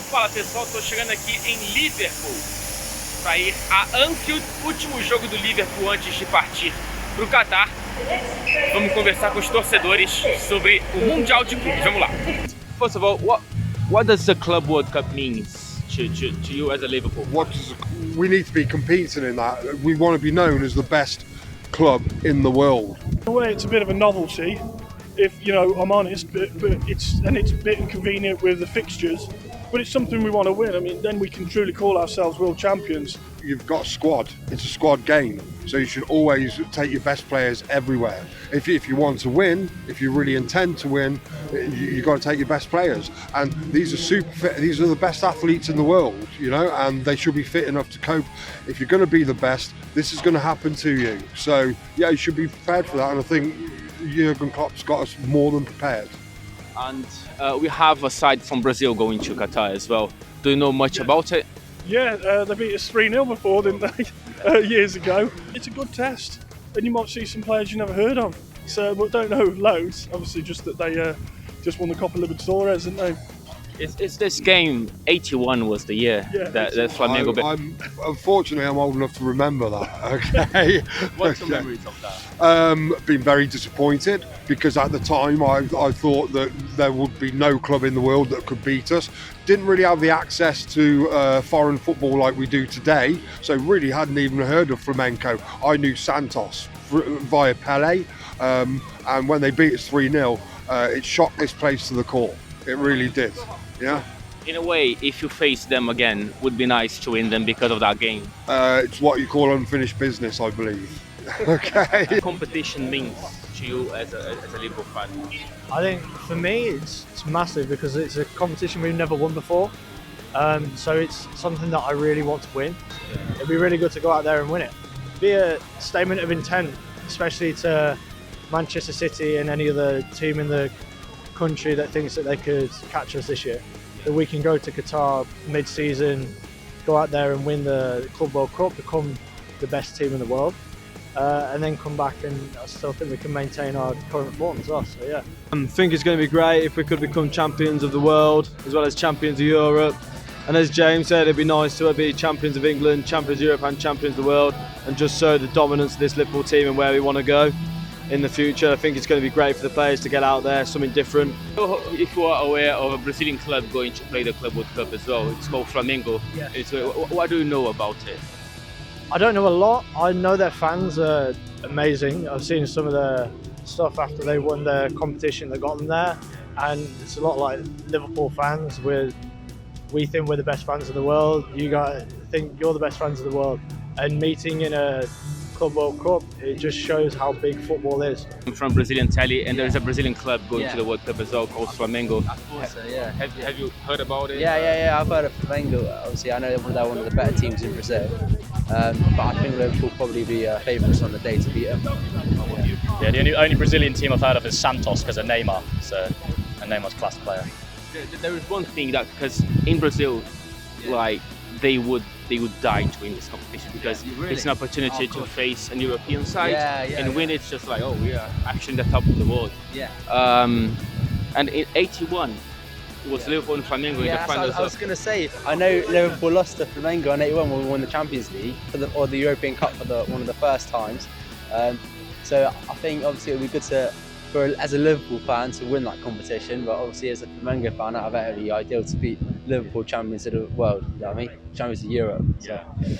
Fala pessoal, estou chegando aqui em Liverpool para ir a último jogo do Liverpool antes de partir para o Catar. Vamos conversar com os torcedores sobre o Mundial de Clubes. Vamos lá. First of all, what does the Club World Cup means to you as a Liverpool? We need to be competing in that. We want to be known as the best club in the world. In a way, it's a bit of a novelty, if I'm honest, but it's a bit inconvenient with the fixtures. But it's something we want to win. I mean, then we can truly call ourselves world champions. You've got a squad. It's a squad game, so you should always take your best players everywhere. If you want to win, if you really intend to win, you've got to take your best players. And these are super fit. These are the best athletes in the world, and they should be fit enough to cope. If you're going to be the best, this is going to happen to you. So yeah, you should be prepared for that. And I think Jurgen Klopp's got us more than prepared. And we have a side from Brazil going to Qatar as well. Do you know much about it? Yeah, they beat us 3-0 before, didn't they? Years ago. It's a good test, and you might see some players you never heard of. So, but don't know loads. Obviously, just that they just won the Copa Libertadores, didn't they? Is this game 81 was the year that Flamengo beat? Unfortunately, I'm old enough to remember that. Okay. What's your memories of that? Been very disappointed because at the time I thought that there would be no club in the world that could beat us. Didn't really have the access to foreign football like we do today, so really hadn't even heard of Flamengo. I knew Santos via Pelé, and when they beat us 3-0, it shocked this place to the core. It really did. Yeah. In a way, if you face them again, would be nice to win them because of that game. It's what you call unfinished business, I believe. Okay. Competition means to you as a Liverpool fan? I think for me it's massive because it's a competition we've never won before. So it's something that I really want to win. It'd be really good to go out there and win it. Be a statement of intent, especially to Manchester City and any other team in the country that thinks that they could catch us this year, that we can go to Qatar mid-season, go out there and win the Club World Cup, become the best team in the world, and then come back, and I still think we can maintain our current form as well. So yeah, I think it's going to be great if we could become champions of the world as well as champions of Europe, and as James said, it'd be nice to be champions of England, champions of Europe and champions of the world, and just show the dominance of this Liverpool team and where we want to go in the future. I think it's going to be great for the players to get out there, something different. If you are aware of a Brazilian club going to play the Club World Cup as well, it's called Flamengo. Yeah. What do you know about it? I don't know a lot. I know their fans are amazing. I've seen some of the stuff after they won the competition that got them there, and it's a lot like Liverpool fans. We think we're the best fans in the world. You guys think you're the best fans in the world, and meeting in a Club World Cup, it just shows how big football is. I'm from Brazilian telly, and there's a Brazilian club going to the World Cup as well called Flamengo. Also, yeah. Have you heard about it? Yeah, I've heard of Flamengo. Obviously, I know they're one of the better teams in Brazil. But I think Liverpool will probably be favourites on the day to beat them. Yeah, the only Brazilian team I've heard of is Santos because of Neymar. And Neymar's a class player. There is one thing that, because in Brazil, like they would die to win this competition because it's an opportunity to face an European side and win. It's just like, oh, we are actually the top of the world. Yeah. And in '81, it was Liverpool and Flamengo in the finals. I was going to say, I know Liverpool lost to Flamengo in '81 when we won the Champions League or the European Cup for one of the first times. So I think obviously it would be good as a Liverpool fan to win that competition, but obviously as a Flamengo fan, I bet it would be ideal to beat Liverpool champions of the world. You know what I mean? Champions of Europe. So.